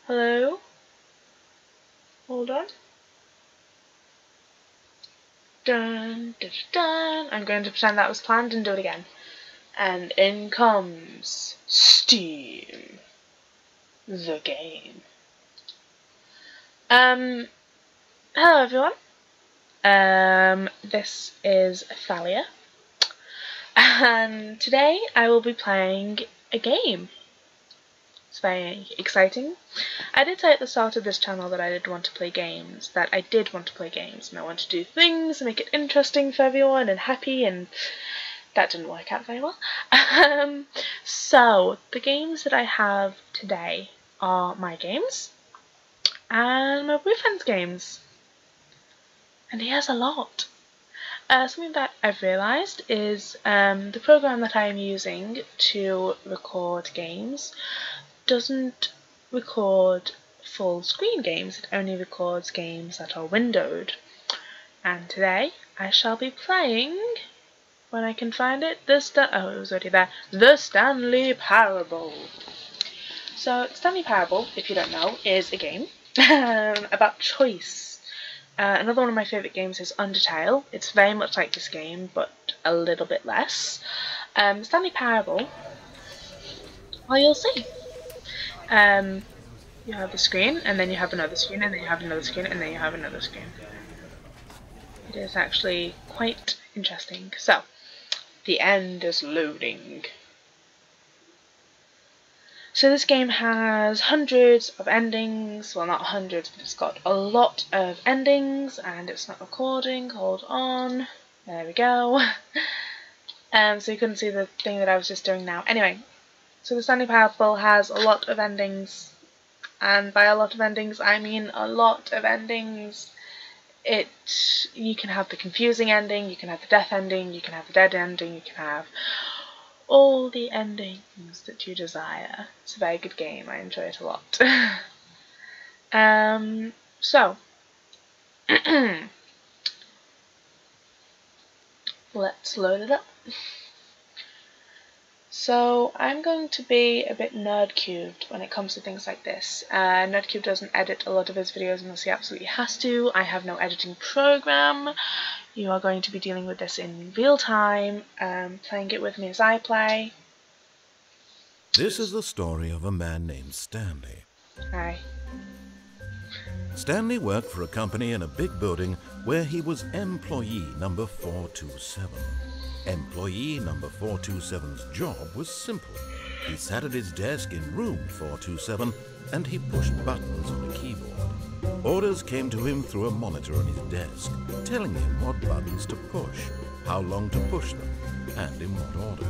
Hello? Hold on. Dun, dun, dun. I'm going to pretend that was planned and do it again. And in comes Steam, the game. Hello everyone. This is Thalia. And today I will be playing a game. It's very exciting. I did say at the start of this channel that I did want to play games, and I want to do things and make it interesting for everyone and happy, and that didn't work out very well. So, the games that I have today are my games and my boyfriend's games. And he has a lot. Something that I've realised is the program that I am using to record games doesn't record full screen games, it only records games that are windowed. And today I shall be playing, when I can find it, it was already there, the Stanley Parable. So Stanley Parable, if you don't know, is a game about choice. Another one of my favourite games is Undertale. It's very much like this game, but a little bit less. Stanley Parable, well, you'll see. You have the screen, and then you have another screen, and then you have another screen, and then you have another screen. It is actually quite interesting. So, the end is loading. So this game has hundreds of endings. Well, not hundreds, but it's got a lot of endings, and it's not recording. Hold on. There we go. So you couldn't see the thing that I was just doing now. Anyway. So the Stanley Parable has a lot of endings, and by a lot of endings I mean a lot of endings. You can have the confusing ending, you can have the death ending, you can have the dead ending, you can have all the endings that you desire. It's a very good game, I enjoy it a lot. So let's load it up. So I'm going to be a bit nerd-cubed when it comes to things like this. Nerdcube doesn't edit a lot of his videos unless he absolutely has to. I have no editing program. You are going to be dealing with this in real time, playing it with me as I play. This is the story of a man named Stanley. Hi. Stanley worked for a company in a big building where he was employee number 427. Employee number 427's job was simple. He sat at his desk in room 427 and he pushed buttons on a keyboard. Orders came to him through a monitor on his desk, telling him what buttons to push, how long to push them, and in what order.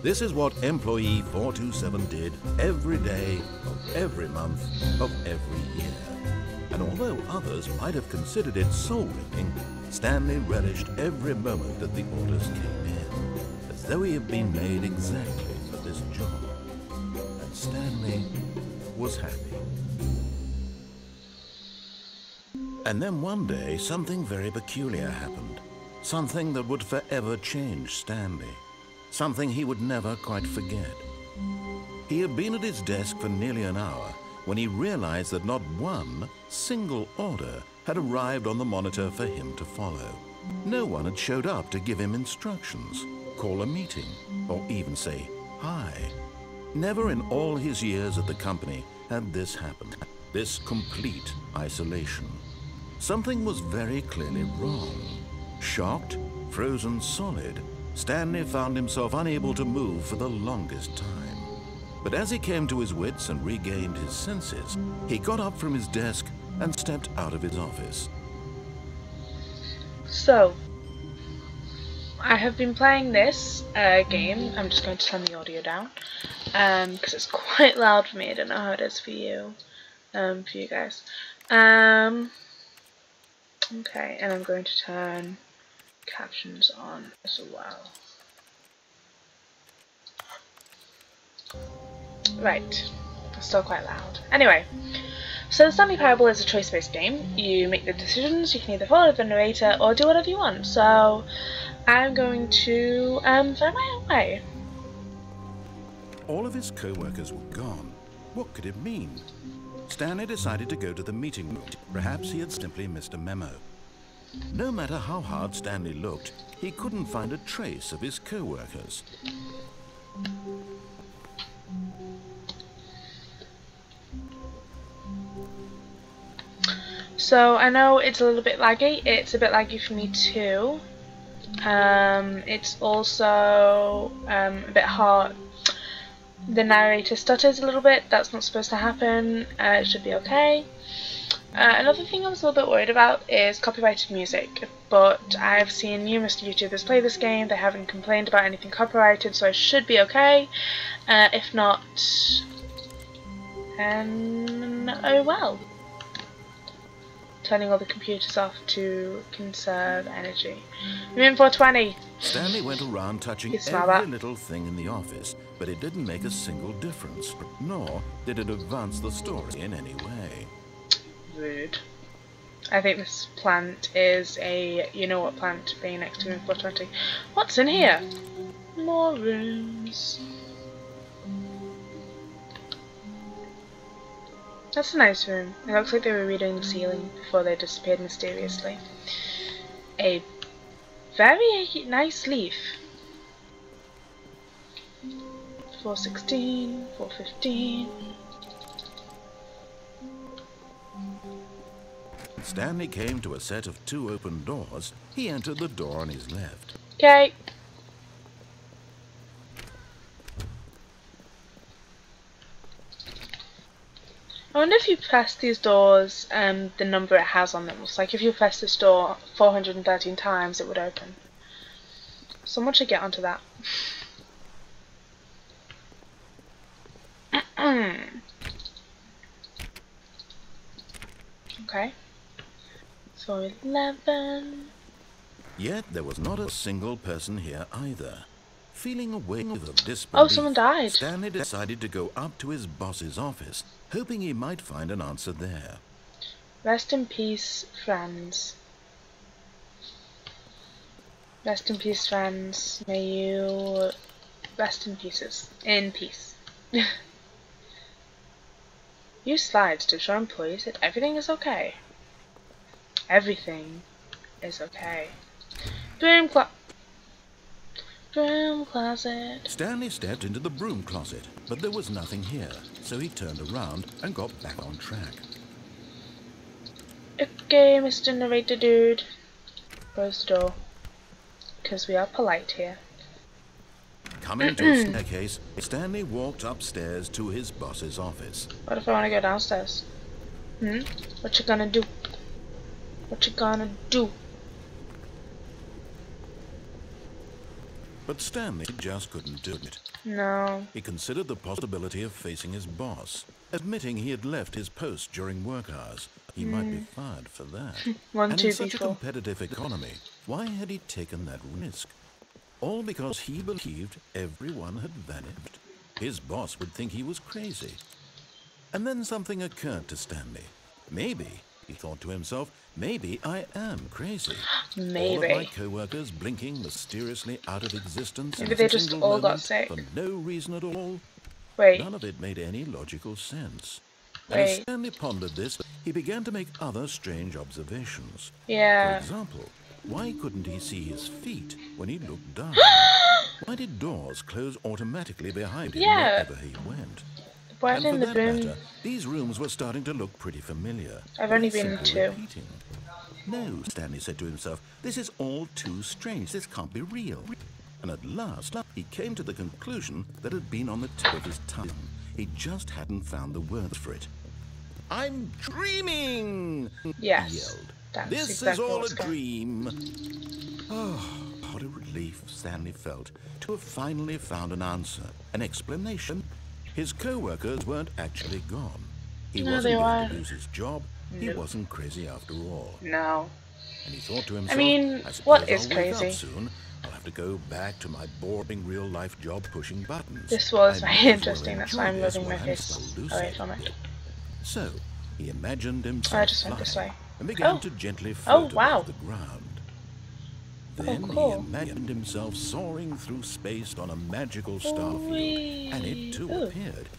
This is what employee 427 did every day of every month of every year. And although others might have considered it soul-winning, Stanley relished every moment that the orders came in, as though he had been made exactly for this job. And Stanley was happy. And then one day, something very peculiar happened. Something that would forever change Stanley. Something he would never quite forget. He had been at his desk for nearly an hour when he realized that not one single order had arrived on the monitor for him to follow. No one had showed up to give him instructions, call a meeting, or even say hi. Never in all his years at the company had this happened, this complete isolation. Something was very clearly wrong. Shocked, frozen solid, Stanley found himself unable to move for the longest time. But as he came to his wits and regained his senses, he got up from his desk and stepped out of his office. So, I have been playing this game. I'm just going to turn the audio down because it's quite loud for me. I don't know how it is for you guys. Okay, and I'm going to turn captions on as well. Right, it's still quite loud. Anyway, so the Stanley Parable is a choice-based game. You make the decisions, you can either follow the narrator or do whatever you want. So I'm going to find my own way. All of his co-workers were gone. What could it mean? Stanley decided to go to the meeting room. Perhaps he had simply missed a memo. No matter how hard Stanley looked, he couldn't find a trace of his co-workers. So I know it's a little bit laggy. It's a bit laggy for me too. It's also a bit hard. The narrator stutters a little bit. That's not supposed to happen. It should be okay. Another thing I was a little bit worried about is copyrighted music, but I've seen numerous YouTubers play this game. They haven't complained about anything copyrighted, so I should be okay. If not, oh well. Turning all the computers off to conserve energy. Room 420. Stanley went around touching every little thing in the office, but it didn't make a single difference, nor did it advance the story in any way. Rude. I think this plant is a you-know-what plant being next to room 420. What's in here? More rooms. That's a nice room. It looks like they were redoing the ceiling before they disappeared mysteriously. A very nice leaf. 416, 415. Stanley came to a set of 2 open doors. He entered the door on his left. Okay. I wonder if you press these doors, the number it has on them. It's like if you press this door 413 times, it would open. Someone should get onto that. Okay. So 11. Yet there was not a single person here either. Feeling a wave of disbelief, Oh, someone died. Stanley decided to go up to his boss's office, hoping he might find an answer there. Rest in peace, friends. Rest in peace, friends. May you rest in pieces. In peace. Use slides to show employees that everything is okay. Everything is okay. Broom closet. Stanley stepped into the broom closet, but there was nothing here, so he turned around and got back on track. Okay, Mr. Narrator Dude. Close the door. Because we are polite here. Coming to a staircase, Stanley walked upstairs to his boss's office. What if I want to go downstairs? What you gonna do? What you gonna do? But Stanley just couldn't do it. No. He considered the possibility of facing his boss, admitting he had left his post during work hours. He might be fired for that. And in such a competitive economy, why had he taken that risk? All because he believed everyone had vanished. His boss would think he was crazy. And then something occurred to Stanley. Maybe, he thought to himself, maybe I am crazy. Maybe. All of my co-workers blinking mysteriously out of existence. Maybe they just all got sick. For no reason at all. Wait. None of it made any logical sense. Wait. And as Stanley pondered this, he began to make other strange observations. Yeah. For example, why couldn't he see his feet when he looked down? Why did doors close automatically behind him wherever he went? Why And in for the that room? matter, these rooms were starting to look pretty familiar. I've only been in 2. Repeating. No, Stanley said to himself, this is all too strange. This can't be real. And at last, he came to the conclusion that had been on the tip of his tongue. He just hadn't found the words for it. I'm dreaming! Yes. He yelled. That's This exactly is all what's a going. dream. Oh, what a relief Stanley felt to have finally found an answer, an explanation. His co-workers weren't actually gone. He No, wasn't they going weren't. to lose his job. He wasn't crazy after all. No. And he thought to himself, I mean, I suppose what is I'll wake crazy? up soon. I'll have to go back to my boring real-life job pushing buttons. This was I very might as well interesting. That's why I'm enjoy this moving my while I'm face still lucid. away from it. So, he imagined himself I just went this flying way. and began Oh. to gently Oh, float wow. above the ground. Then he cool. imagined himself soaring through space on a magical starfield, Whee! and it too Ooh. appeared.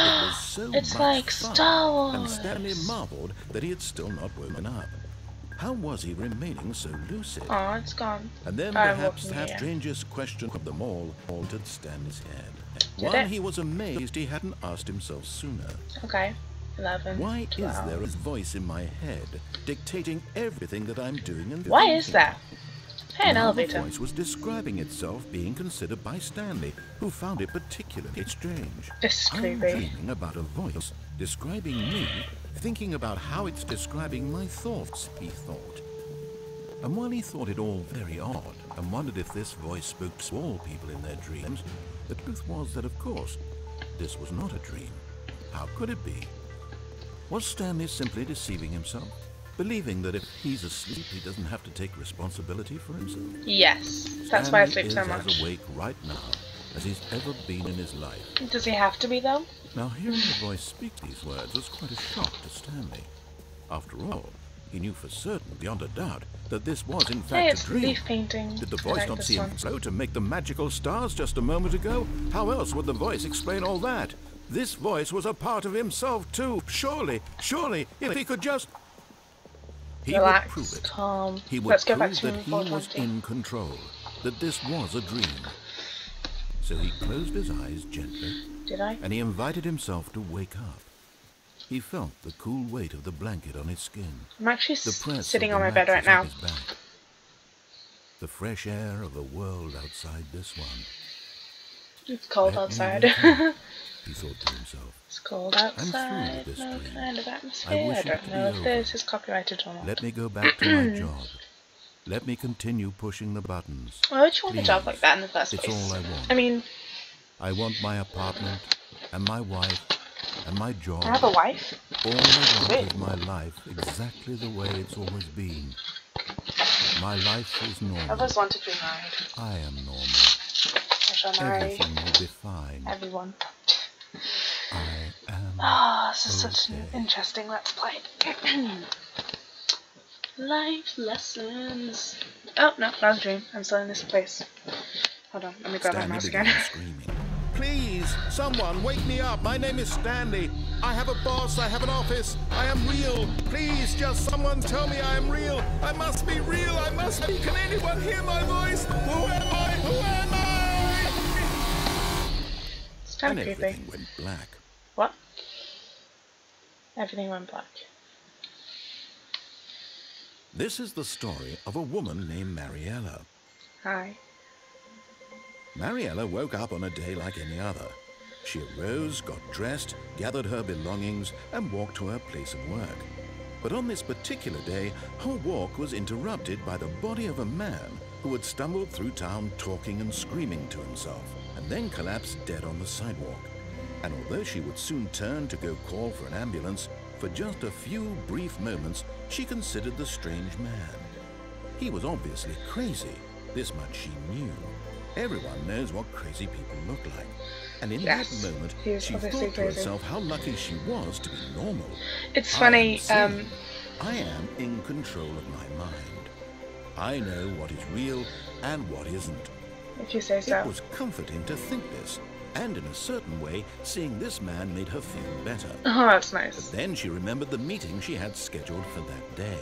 It was so It's much like fun, Star Wars. and Stanley marveled that he had still not woken up. How was he remaining so lucid? Oh, it's gone. And then I'm perhaps walking the here. strangest question of them all altered Stanley's head. Did One, it? he was amazed he hadn't asked himself sooner. Okay. 11. Why 12. is there a voice in my head dictating everything that I'm doing and Why thinking? is that? Hey, an Now elevator. the voice was describing itself being considered by Stanley, who found it particularly strange. This is I'm creepy. dreaming about a voice describing me, thinking about how it's describing my thoughts, he thought. And while he thought it all very odd, and wondered if this voice spoke to all people in their dreams, the truth was that, of course, this was not a dream. How could it be? Was Stanley simply deceiving himself? Believing that if he's asleep, he doesn't have to take responsibility for himself? Yes. That's why I sleep Stanley so is much. as awake right now as he's ever been in his life. Does he have to be, though? Now, hearing the voice speak these words was quite a shock to Stanley. After all, he knew for certain, beyond a doubt, that this was in Hey, fact it's a dream. leaf painting. Did the I voice like not this see him one. flow to make the magical stars just a moment ago? How else would the voice explain all that? This voice was a part of himself too. Surely, if he could just... He would prove Relax, it. calm. He would Let's go back prove to that he was 420. in control, that this was a dream. So he closed his eyes gently, Did I? and he invited himself to wake up. He felt the cool weight of the blanket on his skin, I'm actually the press sitting of on the my bed right mattress now. at his back, the fresh air of the world outside this one. It's cold Let me outside. wake up, he thought to himself. It's cold through outside. with this No dream. kind of I atmosphere. wish I it don't to know be if over. this is copyrighted or not. Let me go back to my job. Let me continue pushing the buttons. Why would you want a job Please. like that in the first It's place? all I want. I mean, I want my apartment, and my wife, and my job. I have a wife. All I want Wait. is my life exactly the way it's always been. My life is I normal. always wanted to be married. I am normal. I shall marry Everything will be fine. everyone. I am Ah, this is such an okay. interesting Let's Play. Life lessons. Oh, no, that was a dream. I'm still in this place. Hold on, let me grab my Stanley mouse began again. screaming. Please, someone, wake me up. My name is Stanley. I have a boss. I have an office. I am real. Please, just someone tell me I am real. I must be real. I must be. Can anyone hear my voice? Who am I? Who am I? It's kind And of creepy. everything went black. What? Everything went black. This is the story of a woman named Mariella. Hi. Mariella woke up on a day like any other. She arose, got dressed, gathered her belongings, and walked to her place of work. But on this particular day, her walk was interrupted by the body of a man who had stumbled through town talking and screaming to himself, and then collapsed dead on the sidewalk. And although she would soon turn to go call for an ambulance, for just a few brief moments, she considered the strange man. He was obviously crazy. This much she knew. Everyone knows what crazy people look like. And in Yes, that moment, he is she obviously thought to crazy. herself how lucky she was to be normal. It's I funny, am sane. I am in control of my mind. I know what is real and what isn't. if you say It so. was comforting to think this, and in a certain way, seeing this man made her feel better. Oh, that's But nice. then she remembered the meeting she had scheduled for that day.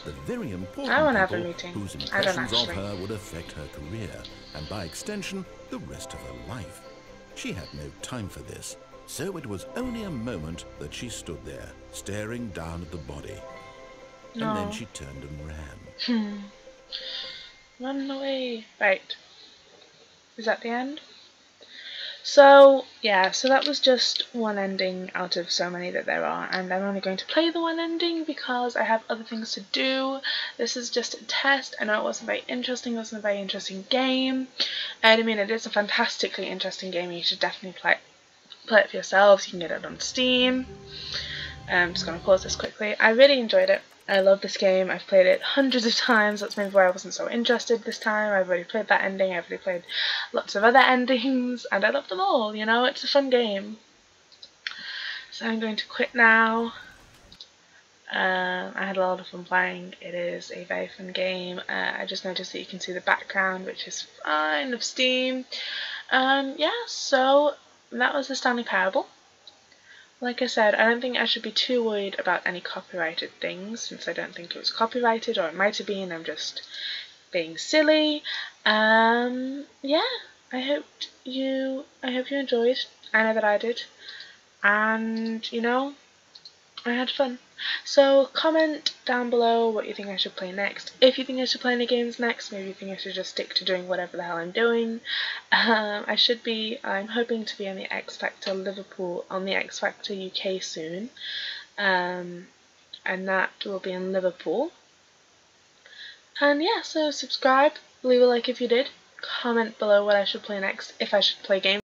The very important I wanna have a people meeting. whose I don't impressions of actually. her would affect her career, and by extension, the rest of her life. She had no time for this, so it was only a moment that she stood there, staring down at the body. And then No. she turned and ran. Run away. Right. Is that the end? So, yeah, so that was just one ending out of so many that there are, and I'm only going to play the one ending because I have other things to do. This is just a test. I know it wasn't very interesting, it wasn't a very interesting game, and I mean, it is a fantastically interesting game. You should definitely play it for yourselves. You can get it on Steam. I'm just going to pause this quickly. I really enjoyed it. I love this game. I've played it hundreds of times. That's maybe why I wasn't so interested this time. I've already played that ending. I've already played lots of other endings, and I love them all. You know, it's a fun game. So I'm going to quit now. I had a lot of fun playing. It is a very fun game. I just noticed that you can see the background, which is fine, of Steam. Yeah, so that was the Stanley Parable. Like I said, I don't think I should be too worried about any copyrighted things, since I don't think it was copyrighted, or it might have been. I'm just being silly. Yeah, I hope you enjoyed. I know that I did, and you know, I had fun. So comment down below what you think I should play next. If you think I should play any games next, maybe you think I should just stick to doing whatever the hell I'm doing. I'm hoping to be on the X Factor Liverpool, on the X Factor UK soon. And that will be in Liverpool. And yeah, so subscribe, leave a like if you did, comment below what I should play next, if I should play games.